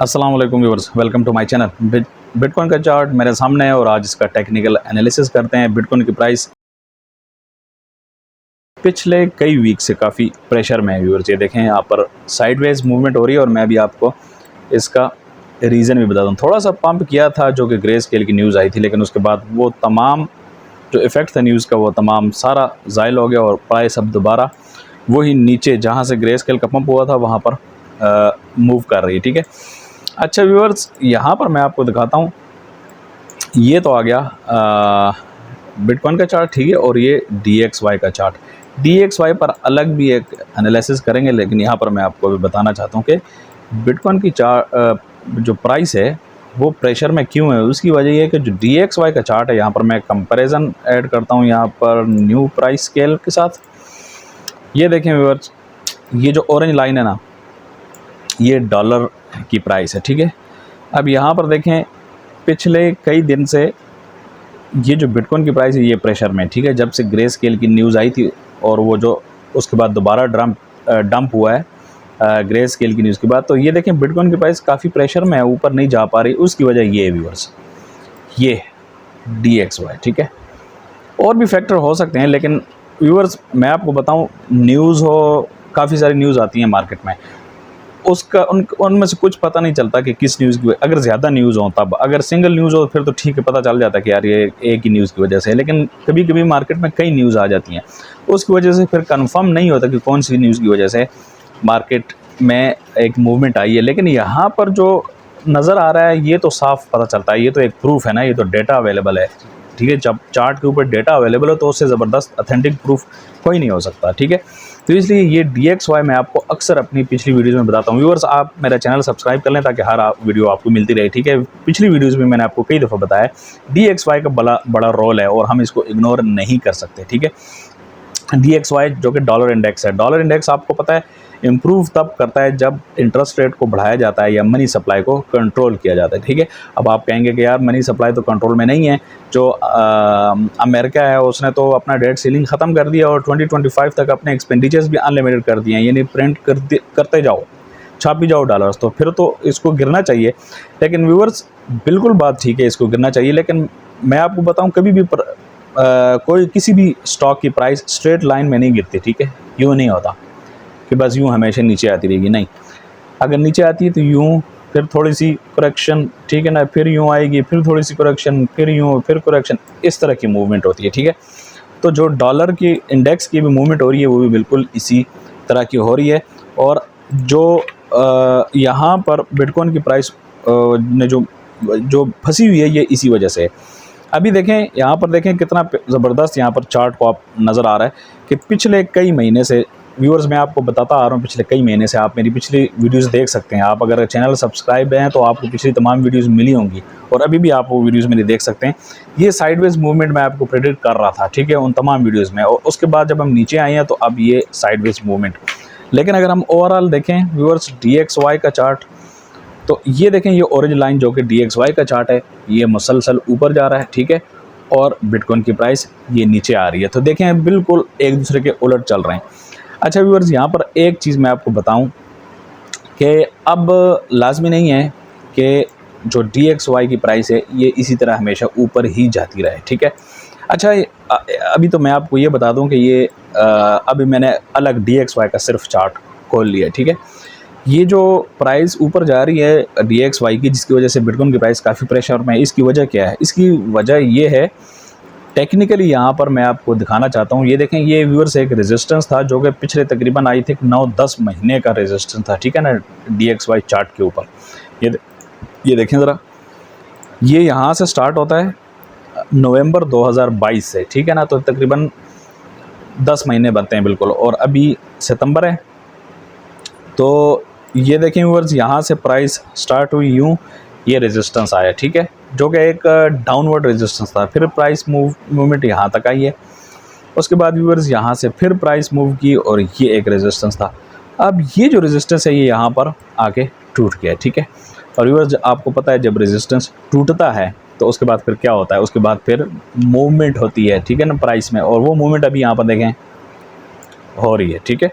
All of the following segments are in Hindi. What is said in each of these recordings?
अस्सलाम वालेकुम viewers, welcome to my channel. Bitcoin का चार्ट मेरे सामने है और आज इसका टेक्निकल एनालिसिस करते हैं। बिटकॉइन की प्राइस पिछले कई वीक से काफ़ी प्रेशर में है व्यूअर्स। ये देखें, यहाँ पर साइडवेज मूवमेंट हो रही है और मैं भी आपको इसका रीज़न भी बता दूँ। थोड़ा सा पंप किया था जो कि ग्रे स्केल की न्यूज़ आई थी, लेकिन उसके बाद वो तमाम जो इफ़ेक्ट था न्यूज़ का वो तमाम सारा ज़ायल हो गया और प्राइस अब दोबारा वही नीचे जहाँ से ग्रे स्केल का पंप हुआ था वहाँ पर मूव कर रही है। ठीक है, अच्छा व्यूअर्स, यहाँ पर मैं आपको दिखाता हूँ। ये तो आ गया बिटकॉइन का चार्ट, ठीक है, और ये DXY का चार्ट। DXY पर अलग भी एक एनालिसिस करेंगे, लेकिन यहाँ पर मैं आपको अभी बताना चाहता हूँ कि बिटकॉइन की जो प्राइस है वो प्रेशर में क्यों है। उसकी वजह ये है कि जो DXY का चार्ट है, यहाँ पर मैं कंपैरिजन ऐड करता हूँ यहाँ पर न्यू प्राइस स्केल के साथ। ये देखें व्यूअर्स, ये जो ऑरेंज लाइन है ना, ये डॉलर की प्राइस है। ठीक है, अब यहाँ पर देखें पिछले कई दिन से ये जो बिटकॉइन की प्राइस है ये प्रेशर में। ठीक है, जब से ग्रे स्केल की न्यूज़ आई थी और वो जो उसके बाद दोबारा डंप हुआ है ग्रे स्केल की न्यूज़ के बाद, तो ये देखें बिटकॉइन की प्राइस काफ़ी प्रेशर में है, ऊपर नहीं जा पा रही। उसकी वजह ये है व्यूअर्स, ये DXY। ठीक है, और भी फैक्टर हो सकते हैं, लेकिन व्यूअर्स मैं आपको बताऊं, न्यूज़ हो, काफ़ी सारी न्यूज़ आती हैं मार्केट में, उसका उनमें से कुछ पता नहीं चलता कि किस न्यूज़ की। अगर ज़्यादा न्यूज़ हो तब, अगर सिंगल न्यूज़ हो फिर तो ठीक है, पता चल जाता है कि यार ये एक ही न्यूज़ की वजह से है। लेकिन कभी कभी मार्केट में कई न्यूज़ आ जाती हैं, उसकी वजह से फिर कंफर्म नहीं होता कि कौन सी न्यूज़ की वजह से मार्केट में एक मूवमेंट आई है। लेकिन यहाँ पर जो नज़र आ रहा है ये तो साफ पता चलता है, ये तो एक प्रूफ है ना, ये तो डेटा अवेलेबल है। ठीक है, जब चार्ट के ऊपर डेटा अवेलेबल हो तो उससे ज़बरदस्त ऑथेंटिक प्रूफ कोई नहीं हो सकता। ठीक है, तो इसलिए ये DXY मैं आपको अक्सर अपनी पिछली वीडियोज़ में बताता हूँ। व्यूअर्स, आप मेरा चैनल सब्सक्राइब कर लें ताकि हर वीडियो आपको मिलती रहे। ठीक है, पिछली वीडियोज़ में मैंने आपको कई दफ़ा बताया DXY का बड़ा रोल है और हम इसको इग्नोर नहीं कर सकते। ठीक है, DXY जो कि डॉलर इंडेक्स है। डॉलर इंडेक्स आपको पता है इम्प्रूव तब करता है जब इंटरेस्ट रेट को बढ़ाया जाता है या मनी सप्लाई को कंट्रोल किया जाता है। ठीक है, अब आप कहेंगे कि यार मनी सप्लाई तो कंट्रोल में नहीं है, जो अमेरिका है उसने तो अपना डेट सीलिंग ख़त्म कर दिया और 2025 तक अपने एक्सपेंडिचर्स भी अनलिमिटेड कर दिए हैं, यानी प्रिंट करते जाओ, छापी जाओ डॉलर्स, तो फिर तो इसको गिरना चाहिए। लेकिन व्यूअर्स बिल्कुल बात ठीक है, इसको गिरना चाहिए, लेकिन मैं आपको बताऊं कभी भी कोई किसी भी स्टॉक की प्राइस स्ट्रेट लाइन में नहीं गिरती। ठीक है, यूँ नहीं होता कि बस यूँ हमेशा नीचे आती रहेगी, नहीं। अगर नीचे आती है तो यूँ, फिर थोड़ी सी करेक्शन, ठीक है ना, फिर यूँ आएगी, फिर थोड़ी सी करेक्शन, फिर यूँ, फिर करेक्शन, इस तरह की मूवमेंट होती है। ठीक है, तो जो डॉलर की इंडेक्स की भी मूवमेंट हो रही है वो भी बिल्कुल इसी तरह की हो रही है। और जो यहाँ पर बिटकॉइन की प्राइस ने जो फंसी हुई है ये इसी वजह से है। अभी देखें, यहाँ पर देखें कितना ज़बरदस्त यहाँ पर चार्ट को आप नज़र आ रहा है कि पिछले कई महीने से, व्यूअर्स मैं आपको बताता आ रहा हूँ, पिछले कई महीने से आप मेरी पिछली वीडियोस देख सकते हैं। आप अगर चैनल सब्सक्राइब हैं तो आपको पिछली तमाम वीडियोस मिली होंगी और अभी भी आप वो वीडियोस मेरी देख सकते हैं। ये साइडवेज मूवमेंट मैं आपको प्रेडिक्ट कर रहा था, ठीक है, उन तमाम वीडियोज़ में, और उसके बाद जब हम नीचे आए हैं तो अब ये साइडवेज मूवमेंट। लेकिन अगर हम ओवरऑल देखें व्यूअर्स DXY का चार्ट, तो ये देखें, ये ऑरेंज लाइन जो कि DXY का चार्ट है, ये मुसलसल ऊपर जा रहा है। ठीक है, और बिटकॉइन की प्राइस ये नीचे आ रही है, तो देखें बिल्कुल एक दूसरे के उलट चल रहे हैं। अच्छा व्यूअर्स, यहाँ पर एक चीज़ मैं आपको बताऊं कि अब लाजमी नहीं है कि जो DXY की प्राइस है ये इसी तरह हमेशा ऊपर ही जाती रहे। ठीक है, अच्छा अभी तो मैं आपको ये बता दूं कि ये अभी मैंने अलग DXY का सिर्फ चार्ट खोल लिया। ठीक है, ये जो प्राइस ऊपर जा रही है DXY की, जिसकी वजह से बिटकॉइन की प्राइस काफ़ी प्रेशर में है, इसकी वजह क्या है? इसकी वजह ये है टेक्निकली, यहाँ पर मैं आपको दिखाना चाहता हूँ। ये देखें, ये व्यूअर्स एक रेजिस्टेंस था जो कि पिछले तकरीबन आई थिंक 9-10 महीने का रेजिस्टेंस था। ठीक है ना, DXY चार्ट के ऊपर ये देखें ज़रा, ये यहाँ से स्टार्ट होता है नवंबर 2022 से। ठीक है ना, तो तकरीबन 10 महीने बनते हैं बिल्कुल, और अभी सितंबर है। तो ये देखें व्यूअर्स, यहाँ से प्राइस स्टार्ट हुई, यूँ ये रेजिस्टेंस आया। ठीक है, जो कि एक डाउनवर्ड रेजिस्टेंस था, फिर प्राइस मूवमेंट यहाँ तक आई है। उसके बाद व्यूअर्स यहाँ से फिर प्राइस मूव की और ये एक रेजिस्टेंस था। अब ये जो रेजिस्टेंस है ये यहाँ पर आके टूट गया। ठीक है, और व्यूअर्स आपको पता है जब रेजिस्टेंस टूटता है तो उसके बाद फिर क्या होता है, उसके बाद फिर मूवमेंट होती है। ठीक है ना, प्राइस में, और वो मूवमेंट अभी यहाँ पर देखें हो रही है। ठीक है,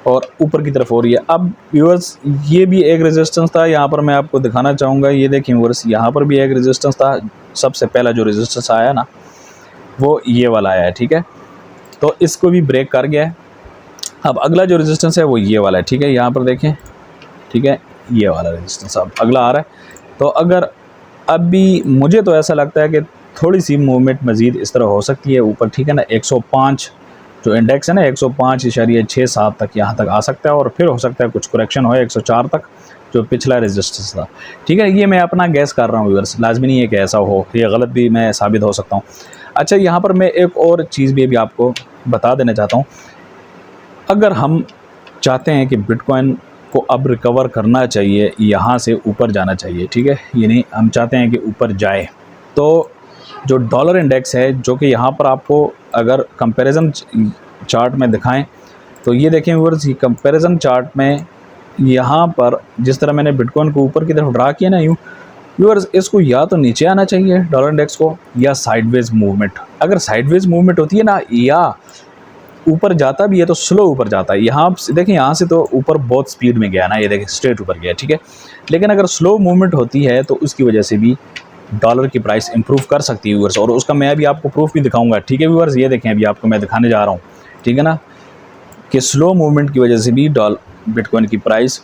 और ऊपर की तरफ हो रही है। अब व्यूअर्स ये भी एक रेजिस्टेंस था, यहाँ पर मैं आपको दिखाना चाहूँगा। ये देखिए व्यूअर्स, यहाँ पर भी एक रेजिस्टेंस था। सबसे पहला जो रेजिस्टेंस आया ना वो ये वाला आया है, ठीक है। तो इसको भी ब्रेक कर गया है। अब अगला जो रेजिस्टेंस है वो ये वाला है, ठीक है। यहाँ पर देखें, ठीक है, ये वाला रेजिस्टेंस अब अगला आ रहा है। तो अगर अभी मुझे तो ऐसा लगता है कि थोड़ी सी मूवमेंट मज़ीद इस तरह हो सकती है ऊपर, ठीक है ना। 105 जो इंडेक्स है ना, 105.67 तक यहाँ तक आ सकता है, और फिर हो सकता है कुछ करेक्शन हो 104 तक, जो पिछला रेजिस्टेंस था, ठीक है। ये मैं अपना गैस कर रहा हूँ व्यूअर्स, लाजमी नहीं है कि ऐसा हो, ये गलत भी मैं साबित हो सकता हूँ। अच्छा, यहाँ पर मैं एक और चीज़ भी अभी आपको बता देना चाहता हूँ। अगर हम चाहते हैं कि बिटकॉइन को अब रिकवर करना चाहिए, यहाँ से ऊपर जाना चाहिए, ठीक है, यानी हम चाहते हैं कि ऊपर जाए, तो जो डॉलर इंडेक्स है, जो कि यहाँ पर आपको अगर कंपैरिजन चार्ट में दिखाएं तो ये देखें व्यूअर्स, ये कंपैरिजन चार्ट में यहाँ पर जिस तरह मैंने बिटकॉइन को ऊपर की तरफ ड्रा किया ना यूँ, व्यूअर्स इसको या तो नीचे आना चाहिए डॉलर इंडेक्स को, या साइडवेज मूवमेंट। अगर साइडवेज मूवमेंट होती है ना, या ऊपर जाता भी है तो स्लो ऊपर जाता है। यहाँ देखें, यहाँ से तो ऊपर बहुत स्पीड में गया ना, ये देखें स्ट्रेट ऊपर गया, ठीक है। लेकिन अगर स्लो मूवमेंट होती है तो उसकी वजह से भी डॉलर की प्राइस इंप्रूव कर सकती है व्यूअर्स, और उसका मैं अभी आपको प्रूफ भी दिखाऊंगा, ठीक है व्यूअर्स। ये देखें, अभी आपको मैं दिखाने जा रहा हूँ, ठीक है ना, कि स्लो मूवमेंट की वजह से भी बिटकॉइन की प्राइस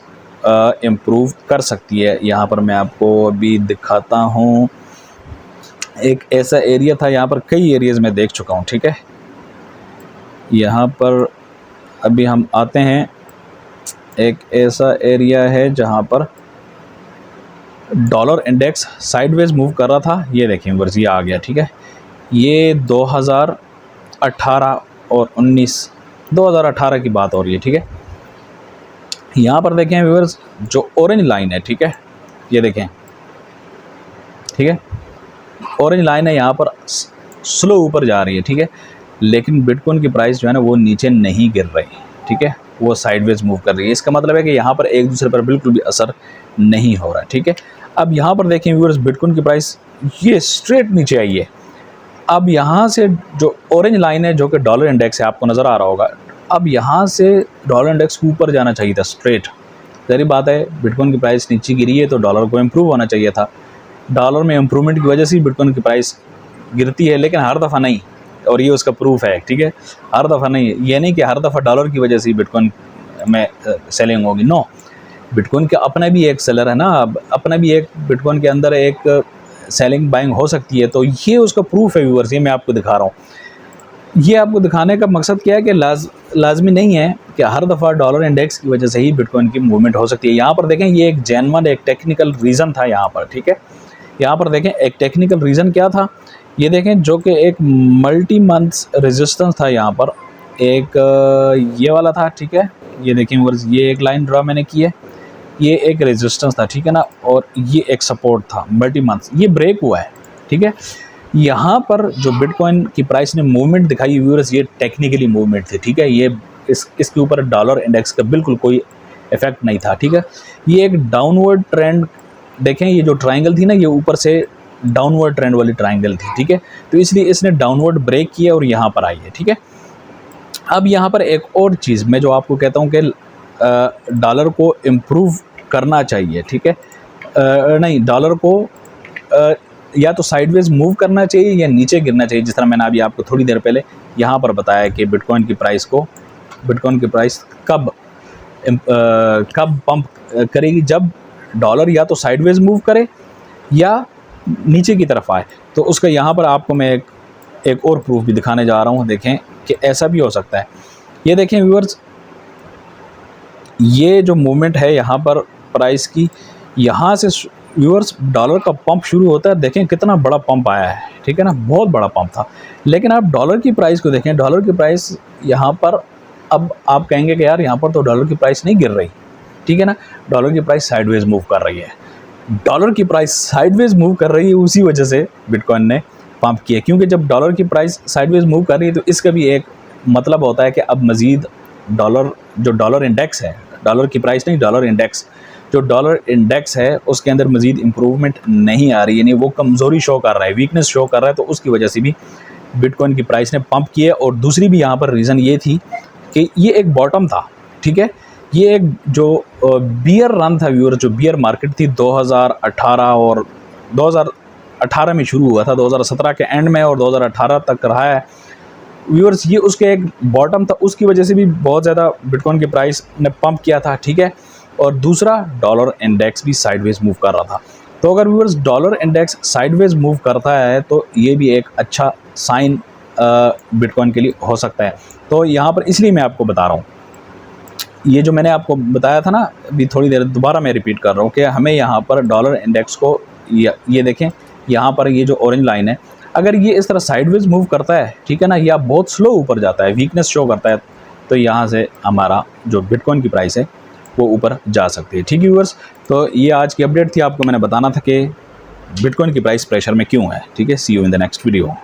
इंप्रूव कर सकती है। यहाँ पर मैं आपको अभी दिखाता हूँ, एक ऐसा एरिया था, यहाँ पर कई एरियाज़ में देख चुका हूँ, ठीक है। यहाँ पर अभी हम आते हैं, एक ऐसा एरिया है जहाँ पर डॉलर इंडेक्स साइडवेज मूव कर रहा था। ये देखें व्यूअर्स, ये आ गया, ठीक है। ये 2018 और 2018 की बात हो रही है, ठीक है। यहाँ पर देखें व्यूअर्स, जो ऑरेंज लाइन है, ठीक है, ये देखें, ठीक है, ऑरेंज लाइन है, यहाँ पर स्लो ऊपर जा रही है, ठीक है। लेकिन बिटकॉइन की प्राइस जो है ना वो नीचे नहीं गिर रही, ठीक है, वो साइडवेज मूव कर रही है। इसका मतलब है कि यहाँ पर एक दूसरे पर बिल्कुल भी असर नहीं हो रहा, ठीक है। अब यहाँ पर देखें व्यूअर्स, बिटकॉइन की प्राइस ये स्ट्रेट नीचे आई है। अब यहाँ से जो ऑरेंज लाइन है, जो कि डॉलर इंडेक्स है, आपको नज़र आ रहा होगा, अब यहाँ से डॉलर इंडेक्स ऊपर जाना चाहिए था स्ट्रेट। ज़ाहिर बात है, बिटकॉइन की प्राइस नीचे गिरी है तो डॉलर को इम्प्रूव होना चाहिए था। डॉलर में इम्प्रूवमेंट की वजह से बिटकॉइन की प्राइस गिरती है, लेकिन हर दफ़ा नहीं, और ये उसका प्रूफ है, ठीक है। हर दफ़ा नहीं, ये नहीं कि हर दफ़ा डॉलर की वजह से बिटकॉइन में सेलिंग होगी, नो। बिटकॉइन का अपना भी एक सेलर है ना, अपना भी एक बिटकॉइन के अंदर एक सेलिंग बाइंग हो सकती है, तो ये उसका प्रूफ है व्यूअर्स। ये मैं आपको दिखा रहा हूँ। ये आपको दिखाने का मकसद क्या है कि लाजमी नहीं है कि हर दफ़ा डॉलर इंडेक्स की वजह से ही बिटकॉइन की मूवमेंट हो सकती है। यहाँ पर देखें, ये एक जेन्युइन एक टेक्निकल रीज़न था यहाँ पर, ठीक है। यहाँ पर देखें, एक टेक्निकल रीज़न क्या था, ये देखें, जो कि एक मल्टी मंथ्स रेजिस्टेंस था यहाँ पर, एक ये वाला था, ठीक है। ये देखें व्यूअर्स, ये एक लाइन ड्रा मैंने की है, ये एक रेजिस्टेंस था, ठीक है ना, और ये एक सपोर्ट था मल्टी मंथ्स, ये ब्रेक हुआ है, ठीक है। यहाँ पर जो बिटकॉइन की प्राइस ने मूवमेंट दिखाई व्यूअर्स, ये टेक्निकली मूवमेंट थी, ठीक है। ये इसके ऊपर डॉलर इंडेक्स का बिल्कुल कोई इफेक्ट नहीं था, ठीक है। ये एक डाउनवर्ड ट्रेंड देखें, ये जो ट्रायंगल थी ना, ये ऊपर से डाउनवर्ड ट्रेंड वाली ट्रायंगल थी, ठीक है। तो इसलिए इसने डाउनवर्ड ब्रेक किया और यहाँ पर आई है, ठीक है। अब यहाँ पर एक और चीज़ मैं जो आपको कहता हूँ कि डॉलर को इम्प्रूव करना चाहिए, ठीक है। नहीं, डॉलर को या तो साइडवेज मूव करना चाहिए या नीचे गिरना चाहिए, जिस तरह मैंने अभी आपको थोड़ी देर पहले यहाँ पर बताया कि बिटकॉइन की प्राइस कब पंप करेगी, जब डॉलर या तो साइडवेज मूव करे या नीचे की तरफ आए। तो उसका यहाँ पर आपको मैं एक और प्रूफ भी दिखाने जा रहा हूँ। देखें कि ऐसा भी हो सकता है। ये देखें व्यूअर्स, ये जो मूवमेंट है यहाँ पर प्राइस की, यहाँ से व्यूअर्स डॉलर का पंप शुरू होता है। देखें कितना बड़ा पंप आया है, ठीक है ना, बहुत बड़ा पंप था। लेकिन आप डॉलर की प्राइस को देखें, डॉलर की प्राइस यहाँ पर, अब आप कहेंगे कि यार यहाँ पर तो डॉलर की प्राइस नहीं गिर रही, ठीक है ना, डॉलर की प्राइस साइडवेज मूव कर रही है। डॉलर की प्राइस साइडवेज मूव कर रही है, उसी वजह से बिटकॉइन ने पंप किया, क्योंकि जब डॉलर की प्राइस साइडवेज मूव कर रही है तो इसका भी एक मतलब होता है कि अब मज़ीद डॉलर इंडेक्स है, डॉलर की प्राइस नहीं, डॉलर इंडेक्स, जो डॉलर इंडेक्स है उसके अंदर मज़ीद इम्प्रूवमेंट नहीं आ रही, यानी वो कमज़ोरी शो कर रहा है, वीकनेस शो कर रहा है। तो उसकी वजह से भी बिटकॉइन की प्राइस ने पंप किया। और दूसरी भी यहाँ पर रीज़न ये थी कि ये एक बॉटम था, ठीक है। ये एक जो बियर रन था व्यूअर, जो बियर मार्केट थी 2018 और 2018 में शुरू हुआ था, 2017 के एंड में और 2018 तक रहा है व्यूअर्स। ये उसके एक बॉटम था, उसकी वजह से भी बहुत ज़्यादा बिटकॉइन के प्राइस ने पंप किया था, ठीक है। और दूसरा, डॉलर इंडेक्स भी साइडवेज मूव कर रहा था। तो अगर viewers dollar index sideways move करता है तो ये भी एक अच्छा साइन बिटकॉइन के लिए हो सकता है। तो यहाँ पर इसलिए मैं आपको बता रहा हूँ, ये जो मैंने आपको बताया था ना अभी थोड़ी देर, दोबारा मैं रिपीट कर रहा हूँ कि हमें यहाँ पर डॉलर इंडेक्स को ये देखें, यहाँ पर ये जो ऑरेंज लाइन है, अगर ये इस तरह साइडवेज मूव करता है, ठीक है ना, या बहुत स्लो ऊपर जाता है, वीकनेस शो करता है, तो यहाँ से हमारा जो बिटकॉइन की प्राइस है वो ऊपर जा सकती है, ठीक है व्यूअर्स। तो ये आज की अपडेट थी, आपको मैंने बताना था कि बिटकॉइन की प्राइस प्रेशर में क्यों है, ठीक है। See you in the next video.